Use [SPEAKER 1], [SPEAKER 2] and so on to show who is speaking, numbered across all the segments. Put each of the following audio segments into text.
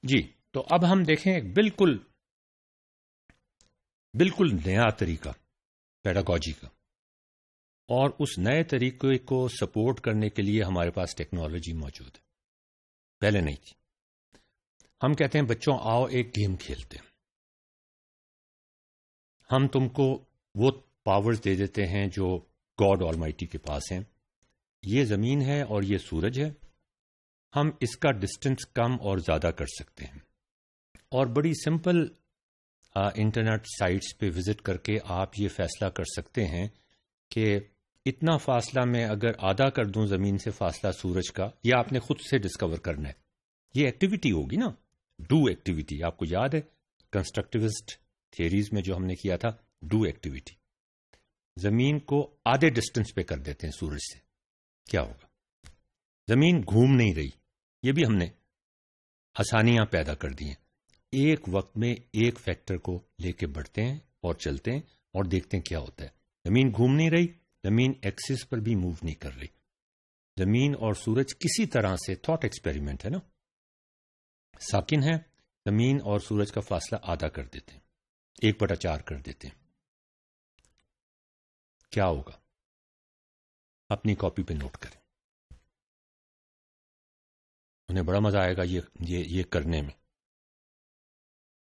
[SPEAKER 1] جی تو اب ہم دیکھیں ایک بالکل نیا طریقہ پیڈاگوجی کا، اور اس نئے طریقے کو سپورٹ کرنے کے لیے ہمارے پاس ٹیکنالوجی موجود ہے، پہلے نہیں تھی۔ ہم کہتے ہیں بچوں آؤ ایک گیم کھیلتے ہیں، ہم تم کو وہ پاورز دے دیتے ہیں جو گاڈ آلمائٹی کے پاس ہیں، یہ زمین ہے اور یہ سورج ہے، ہم اس کا ڈسٹینس کم اور زیادہ کر سکتے ہیں، اور بڑی سمپل انٹرنیٹ سائٹس پہ وزٹ کر کے آپ یہ فیصلہ کر سکتے ہیں کہ اتنا فاصلہ میں اگر آدھا کر دوں زمین سے فاصلہ سورج کا، یہ آپ نے خود سے ڈسکور کرنا ہے۔ یہ ایکٹیویٹی ہوگی نا، ڈو ایکٹیویٹی، آپ کو یاد ہے کنسٹرکٹیوسٹ تھیریز میں جو ہم نے کیا تھا، ڈو ایکٹیویٹی، زمین کو آدھے ڈسٹینس پہ کر دیتے ہیں سورج سے، کیا ہوگا؟ زمین گھوم نہیں رہی، یہ بھی ہم نے آسانیاں پیدا کر دی ہیں، ایک وقت میں ایک فیکٹر کو لے کے بڑھتے ہیں اور چلتے ہیں اور دیکھتے ہیں کیا ہوتا ہے۔ زمین گھوم نہیں رہی، زمین ایکسس پر بھی موو نہیں کر رہی، زمین اور سورج کسی طرح سے تھاٹ ایکسپیریمنٹ ہے نا، ساکن ہے، زمین اور سورج کا فاصلہ آدھا کر دیتے ہیں، 1/4 کر دیتے ہیں، کیا ہوگا؟ اپنی کاپی پہ نوٹ کریں، انہیں بڑا مزہ آئے گا یہ کرنے میں۔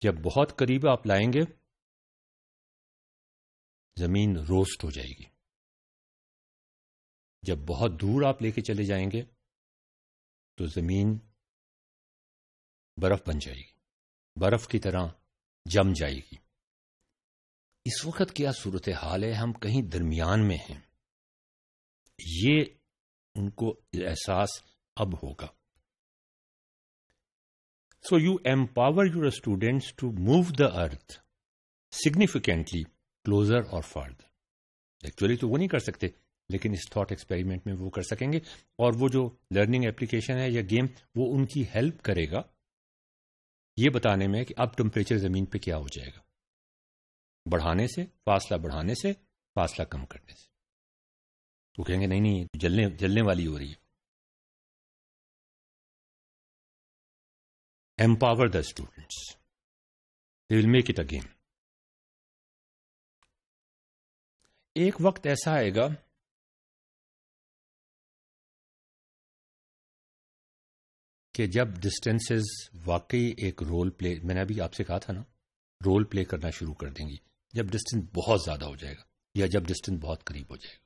[SPEAKER 1] جب بہت قریب آپ لائیں گے زمین روسٹ ہو جائے گی، جب بہت دور آپ لے کے چلے جائیں گے تو زمین برف بن جائے گی، برف کی طرح جم جائے گی۔ اس وقت کیا صورتحال ہے؟ ہم کہیں درمیان میں ہیں، یہ ان کو احساس اب ہوگا۔ So you empower your students to move the earth significantly closer or farther. Actually تو وہ نہیں کر سکتے، لیکن اس تھاٹ ایکسپیریمنٹ میں وہ کر سکیں گے، اور وہ جو لرننگ اپلیکیشن ہے یا گیم، وہ ان کی ہیلپ کرے گا یہ بتانے میں کہ اب ٹمپریچر زمین پہ کیا ہو جائے گا، بڑھانے سے، فاصلہ بڑھانے سے، فاصلہ کم کرنے سے۔ وہ کہیں گے نہیں جلنے والی ہو رہی ہے۔ Empower the students. They will make it a game. ایک وقت ایسا آئے گا کہ جب ڈسٹینسز واقعی ایک رول پلے، میں نے ابھی آپ سے کہا تھا نا، رول پلے کرنا شروع کر دیں گی، جب ڈسٹینس بہت زیادہ ہو جائے گا یا جب ڈسٹینس بہت قریب ہو جائے گا۔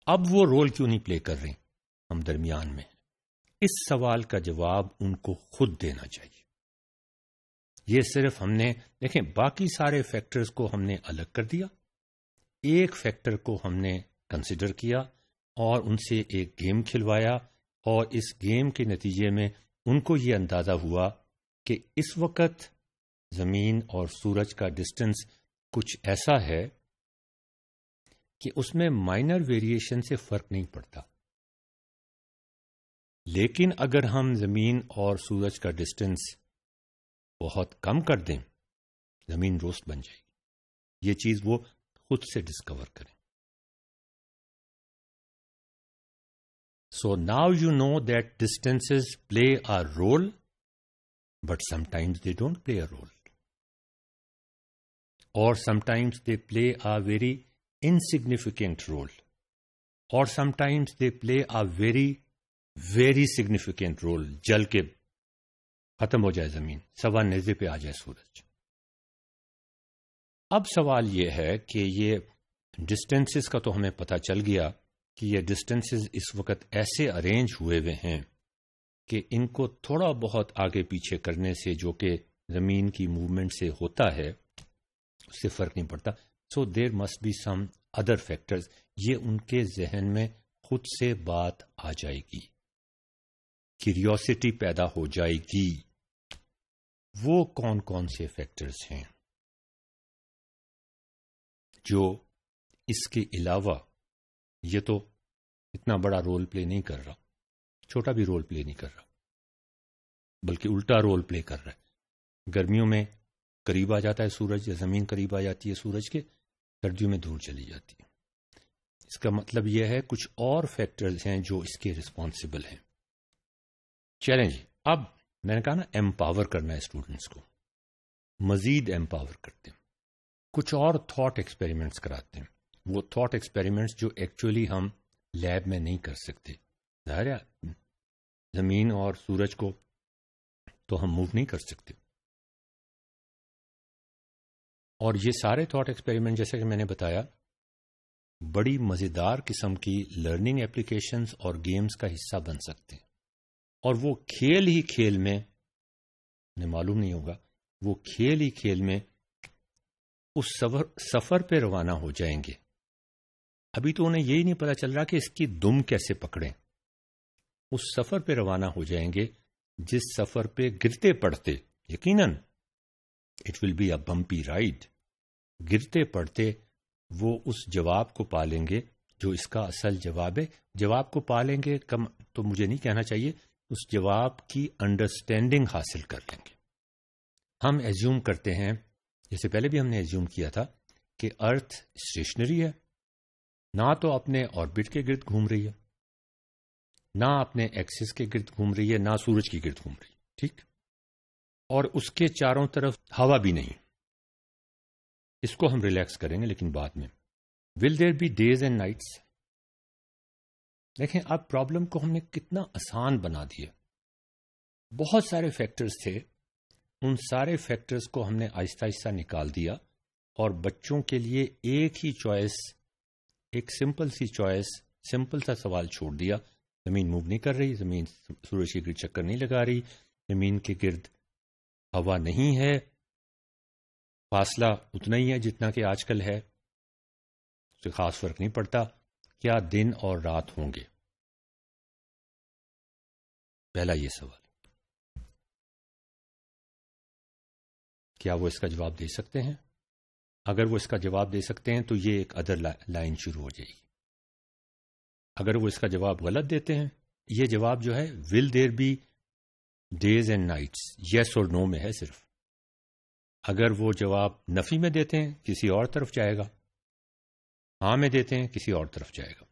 [SPEAKER 1] اب وہ رول کیوں نہیں پلے کر رہے؟ ہم درمیان میں، اس سوال کا جواب ان کو خود دینا چاہیے۔ یہ صرف ہم نے دیکھیں، باقی سارے فیکٹرز کو ہم نے الگ کر دیا، ایک فیکٹر کو ہم نے کنسیڈر کیا اور ان سے ایک گیم کھلوایا، اور اس گیم کے نتیجے میں ان کو یہ اندازہ ہوا کہ اس وقت زمین اور سورج کا ڈسٹینس کچھ ایسا ہے کہ اس میں مائنر ویریشن سے فرق نہیں پڑتا، لیکن اگر ہم زمین اور سورج کا ڈسٹینس بہت کم کر دیں، زمین روسٹ بن جائے گی۔ یہ چیز وہ خود سے ڈسکور کریں۔ So now you know that distances play a role, but sometimes they don't play a role. Or sometimes they play a very insignificant role. Or sometimes they play a very significant role, جل کے ختم ہو جائے زمین، سوا نیزے پہ آ جائے سورج۔ اب سوال یہ ہے کہ یہ ڈسٹینسز کا تو ہمیں پتہ چل گیا کہ یہ ڈسٹینسز اس وقت ایسے ارینج ہوئے ہیں کہ ان کو تھوڑا بہت آگے پیچھے کرنے سے، جو کہ زمین کی موومنٹ سے ہوتا ہے، اس سے فرق نہیں پڑتا۔ So there must be some other factors, یہ ان کے ذہن میں خود سے بات آ جائے گی، کیوریوسٹی پیدا ہو جائے گی۔ وہ کون کون سے فیکٹرز ہیں جو اس کے علاوہ، یہ تو اتنا بڑا رول پلے نہیں کر رہا، چھوٹا بھی رول پلے نہیں کر رہا، بلکہ الٹا رول پلے کر رہا ہے۔ گرمیوں میں قریب آ جاتا ہے سورج، یا زمین قریب آ جاتی ہے سورج کے، سردیوں میں دور چلی جاتی ہے۔ اس کا مطلب یہ ہے کچھ اور فیکٹرز ہیں جو اس کے رسپانسبل ہیں۔ چلیں جی، اب میں نے کہا نا ایمپاور کرنا ہے اسٹوڈنٹس کو، مزید ایمپاور کرتے ہیں، کچھ اور تھاٹ ایکسپیریمنٹس کراتے ہیں، وہ تھاٹ ایکسپیریمنٹس جو ایکچولی ہم لیب میں نہیں کر سکتے. ظاہر ہے زمین اور سورج کو تو ہم موو نہیں کر سکتے. اور یہ سارے تھاٹ ایکسپیریمنٹ جیسے کہ میں نے بتایا بڑی مزیدار قسم کی لرننگ اپلیکیشنز اور گیمز کا حصہ بن سکتے ہیں. اور وہ کھیل ہی کھیل میں انہیں معلوم نہیں ہوگا، وہ کھیل ہی کھیل میں اس سفر پہ روانہ ہو جائیں گے. ابھی تو انہیں یہی نہیں پتا چل رہا کہ اس کی دم کیسے پکڑیں. اس سفر پہ روانہ ہو جائیں گے جس سفر پہ گرتے پڑتے یقیناً it will be a bumpy ride, گرتے پڑتے وہ اس جواب کو پالیں گے جو اس کا اصل جواب ہے. جواب کو پالیں گے کم تو مجھے نہیں کہنا چاہیے، اس جواب کی انڈرسٹینڈنگ حاصل کر لیں گے. ہم ایزیوم کرتے ہیں، جیسے پہلے بھی ہم نے ایزیوم کیا تھا، کہ ارتھ اسٹیشنری ہے، نہ تو اپنے آربٹ کے گرد گھوم رہی ہے، نہ اپنے ایکسس کے گرد گھوم رہی ہے، نہ سورج کے گرد گھوم رہی ہے. ٹھیک، اور اس کے چاروں طرف ہوا بھی نہیں. اس کو ہم ریلیکس کریں گے لیکن بعد میں. Will there be days and nights? دیکھیں اب پرابلم کو ہم نے کتنا آسان بنا دیا. بہت سارے فیکٹرز تھے، ان سارے فیکٹرز کو ہم نے آہستہ آہستہ نکال دیا اور بچوں کے لیے ایک ہی چوائس، ایک سمپل سی چوائس، سمپل سا سوال چھوڑ دیا. زمین موو نہیں کر رہی، زمین سورج کے گرد چکر نہیں لگا رہی، زمین کے گرد ہوا نہیں ہے، فاصلہ اتنا ہی ہے جتنا کہ آج کل ہے، اس سے خاص فرق نہیں پڑتا. کیا دن اور رات ہوں گے؟ پہلا یہ سوال. کیا وہ اس کا جواب دے سکتے ہیں؟ اگر وہ اس کا جواب دے سکتے ہیں تو یہ ایک ادر لائن شروع ہو جائے گی. اگر وہ اس کا جواب غلط دیتے ہیں، یہ جواب جو ہے will there be days and nights, yes اور نو میں ہے صرف. اگر وہ جواب نفی میں دیتے ہیں کسی اور طرف جائے گا، ہاں میں دیتے ہیں کسی اور طرف جائے گا.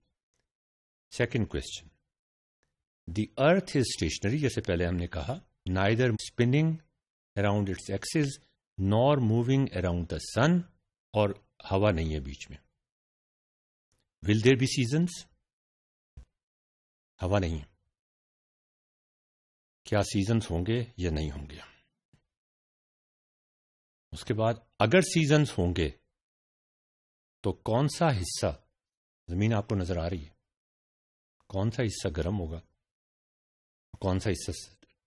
[SPEAKER 1] Second question, the earth is stationary, جیسے پہلے ہم نے کہا، neither spinning around its axis nor moving around the sun, اور ہوا نہیں ہے بیچ میں. Will there be seasons? ہوا نہیں ہے. کیا سیزنز ہوں گے یا نہیں ہوں گے؟ اس کے بعد اگر سیزنز ہوں گے تو کون سا حصہ، زمین آپ کو نظر آ رہی ہے، کون سا حصہ گرم ہوگا، کون سا حصہ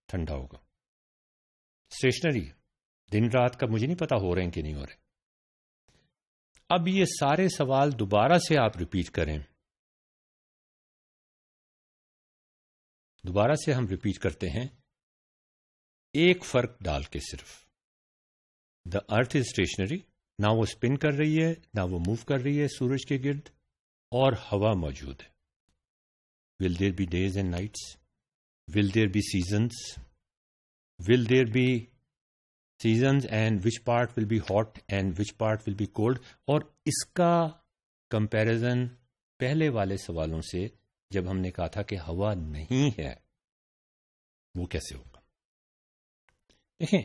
[SPEAKER 1] ٹھنڈا ہوگا؟ اسٹیشنری دن رات کا مجھے نہیں پتا ہو رہے ہیں کہ نہیں ہو رہے. اب یہ سارے سوال دوبارہ سے آپ ریپیٹ کریں، دوبارہ سے ہم ریپیٹ کرتے ہیں ایک فرق ڈال کے صرف. دا ارتھ از اسٹیشنری، نہ وہ اسپن کر رہی ہے نہ وہ موو کر رہی ہے سورج کے گرد، اور ہوا موجود ہے. Will there be days and nights? Will there be seasons? Will there be seasons and which part will be hot and which part will be cold? اور اس کا کمپیریزن پہلے والے سوالوں سے جب ہم نے کہا تھا کہ ہوا نہیں ہے، وہ کیسے ہوگا؟ دیکھیں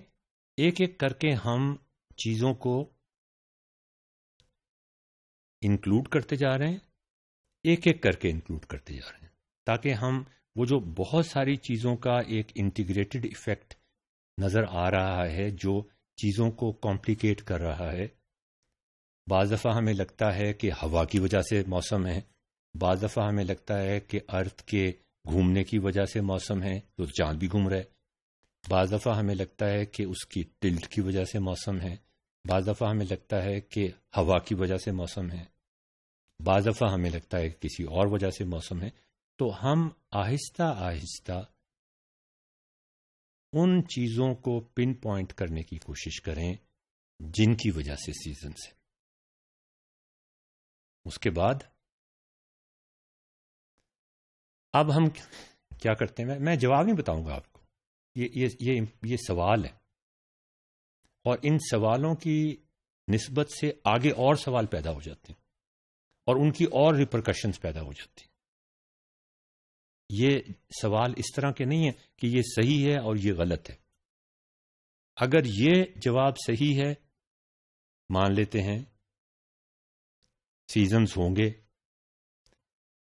[SPEAKER 1] ایک ایک کر کے ہم چیزوں کو انکلوڈ کرتے جا رہے ہیں، ایک ایک کر کے انکلوڈ کرتے جا رہے ہیں، تاکہ ہم وہ جو بہت ساری چیزوں کا ایک انٹیگریٹڈ ایفیکٹ نظر آ رہا ہے جو چیزوں کو کمپلیکیٹ کر رہا ہے. بعض دفعہ ہمیں لگتا ہے کہ ہوا کی وجہ سے موسم ہے، بعض دفعہ ہمیں لگتا ہے کہ ارتھ کے گھومنے کی وجہ سے موسم ہے تو چاند بھی گھوم رہا ہے، بعض دفعہ ہمیں لگتا ہے کہ اس کی ٹلٹ کی وجہ سے موسم ہے، بعض دفعہ ہمیں لگتا ہے کہ ہوا کی وجہ سے موسم ہے، بعض دفعہ ہمیں لگتا ہے کہ کسی اور وجہ سے موسم ہے. تو ہم آہستہ آہستہ ان چیزوں کو پن پوائنٹ کرنے کی کوشش کریں جن کی وجہ سے سیزن سے. اس کے بعد اب ہم کیا کرتے ہیں، میں جواب نہیں بتاؤں گا آپ کو، یہ سوال ہے، اور ان سوالوں کی نسبت سے آگے اور سوال پیدا ہو جاتے ہیں اور ان کی اور ریپرکشنز پیدا ہو جاتی ہیں. یہ سوال اس طرح کے نہیں ہے کہ یہ صحیح ہے اور یہ غلط ہے. اگر یہ جواب صحیح ہے، مان لیتے ہیں سیزنز ہوں گے،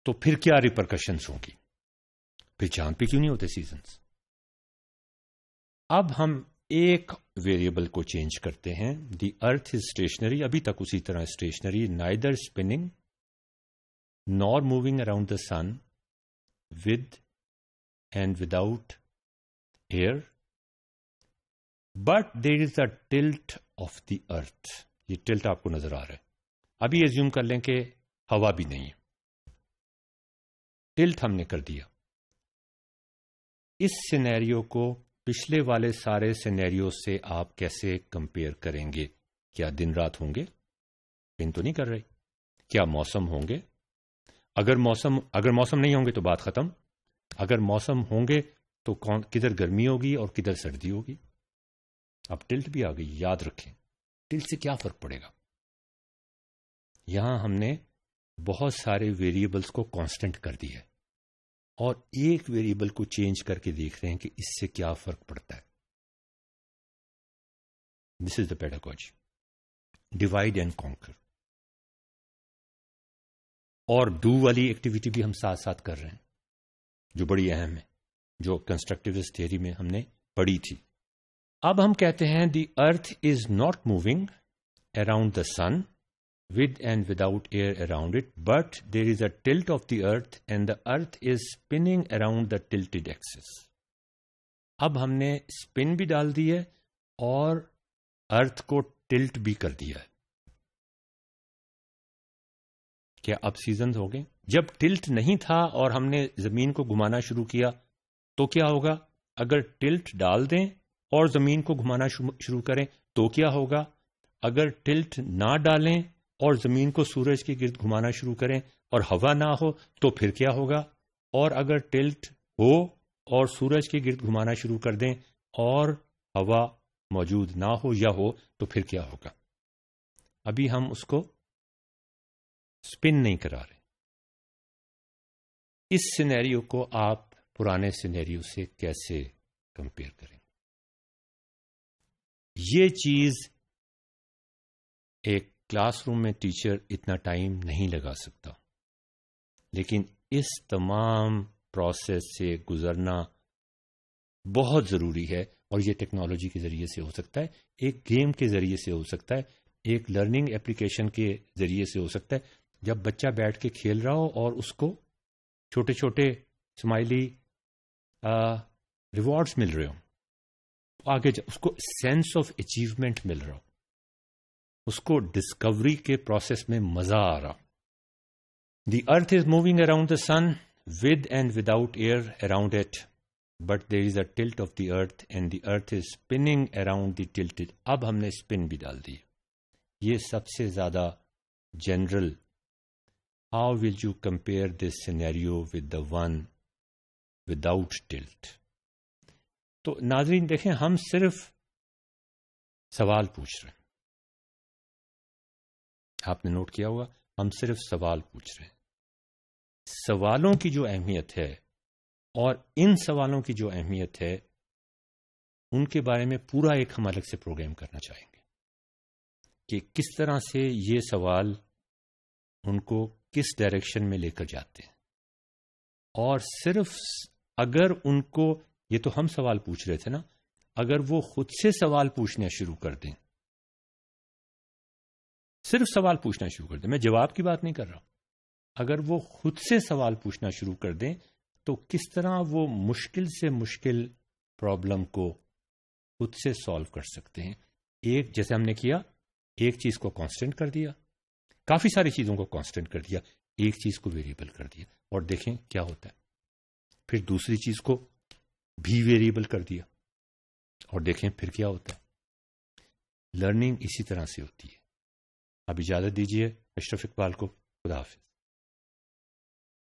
[SPEAKER 1] تو پھر کیا ریپرکشنز ہوں گی؟ پھر چاند پہ کیوں نہیں ہوتے سیزنز؟ اب ہم ایک ویریبل کو چینج کرتے ہیں. دی ارتھ از اسٹیشنری، ابھی تک اسی طرح stationary, neither spinning nor moving around the sun with and without air, but there is a tilt of the earth. یہ ٹلٹ آپ کو نظر آ رہا ہے. ابھی ایزیوم کر لیں کہ ہوا بھی نہیں ہے، ٹلٹ ہم نے کر دیا. اس سینیریو کو پچھلے والے سارے سینیریو سے آپ کیسے کمپیئر کریں گے؟ کیا دن رات ہوں گے؟ پن تو نہیں کر رہے. کیا موسم ہوں گے؟ اگر موسم نہیں ہوں گے تو بات ختم. اگر موسم ہوں گے تو کدھر گرمی ہوگی اور کدھر سردی ہوگی. اب ٹلٹ بھی آ گئی. یاد رکھیں ٹلٹ سے کیا فرق پڑے گا. یہاں ہم نے بہت سارے ویریبلس کو کانسٹنٹ کر دیا ہے اور ایک ویریبل کو چینج کر کے دیکھ رہے ہیں کہ اس سے کیا فرق پڑتا ہے. دس از دا پیڈاگوجی. Divide and conquer. اور ڈو والی ایکٹیویٹی بھی ہم ساتھ ساتھ کر رہے ہیں جو بڑی اہم ہے، جو کنسٹرکٹیوسٹ تھیوری میں ہم نے پڑھی تھی. اب ہم کہتے ہیں the earth is not moving around the sun with and without air around it, but there is a tilt of the earth and the earth is spinning around the tilted axis. اب ہم نے spin بھی ڈال دی ہے اور earth کو tilt بھی کر دیا ہے. کیا اب سیزنز ہو گئے؟ جب ٹلٹ نہیں تھا اور ہم نے زمین کو گھمانا شروع کیا تو کیا ہوگا؟ اگر ٹلٹ ڈال دیں اور زمین کو گھمانا شروع کریں تو کیا ہوگا؟ اگر ٹلٹ نہ ڈالیں اور زمین کو سورج کے گرد گھمانا شروع کریں اور ہوا نہ ہو تو پھر کیا ہوگا؟ اور اگر ٹلٹ ہو اور سورج کے گرد گھمانا شروع کر دیں اور ہوا موجود نہ ہو یا ہو تو پھر کیا ہوگا؟ ابھی ہم اس کو سپن نہیں کرا رہے. اس سینیریو کو آپ پرانے سینیریو سے کیسے کمپیئر کریں؟ یہ چیز ایک کلاس روم میں ٹیچر اتنا ٹائم نہیں لگا سکتا، لیکن اس تمام پروسیس سے گزرنا بہت ضروری ہے. اور یہ ٹیکنالوجی کے ذریعے سے ہو سکتا ہے، ایک گیم کے ذریعے سے ہو سکتا ہے، ایک لرننگ اپلیکیشن کے ذریعے سے ہو سکتا ہے. جب بچہ بیٹھ کے کھیل رہا ہو اور اس کو چھوٹے چھوٹے اسمائلی ریوارڈس مل رہے ہوں، آگے اس کو سینس آف اچیومنٹ مل رہا ہو، اس کو ڈسکوری کے پروسیس میں مزہ آ رہا. The earth is moving around the sun with and without air around it, but there is a tilt of the earth and the earth is spinning around the tilted. اب ہم نے spin بھی ڈال دی. یہ سب سے زیادہ general. How will you compare this scenario with the one without tilt? تو ناظرین دیکھیں، ہم صرف سوال پوچھ رہے ہیں. آپ نے نوٹ کیا ہوگا ہم صرف سوال پوچھ رہے ہیں. سوالوں کی جو اہمیت ہے اور ان سوالوں کی جو اہمیت ہے ان کے بارے میں پورا ایک ہم الگ سے پروگرام کرنا چاہیں گے کہ کس طرح سے یہ سوال ان کو کس ڈائریکشن میں لے کر جاتے ہیں. اور صرف اگر ان کو، یہ تو ہم سوال پوچھ رہے تھے نا، اگر وہ خود سے سوال پوچھنا شروع کر دیں، صرف سوال پوچھنا شروع کر دیں، میں جواب کی بات نہیں کر رہا، اگر وہ خود سے سوال پوچھنا شروع کر دیں تو کس طرح وہ مشکل سے مشکل پرابلم کو خود سے سالو کر سکتے ہیں. ایک جیسے ہم نے کیا، ایک چیز کو کانسٹنٹ کر دیا، کافی ساری چیزوں کو کانسٹنٹ کر دیا، ایک چیز کو ویریبل کر دیا اور دیکھیں کیا ہوتا ہے. پھر دوسری چیز کو بھی ویریبل کر دیا اور دیکھیں پھر کیا ہوتا ہے. لرننگ اسی طرح سے ہوتی ہے. اب اجازت دیجیے اشرف اقبال کو. خدا حافظ.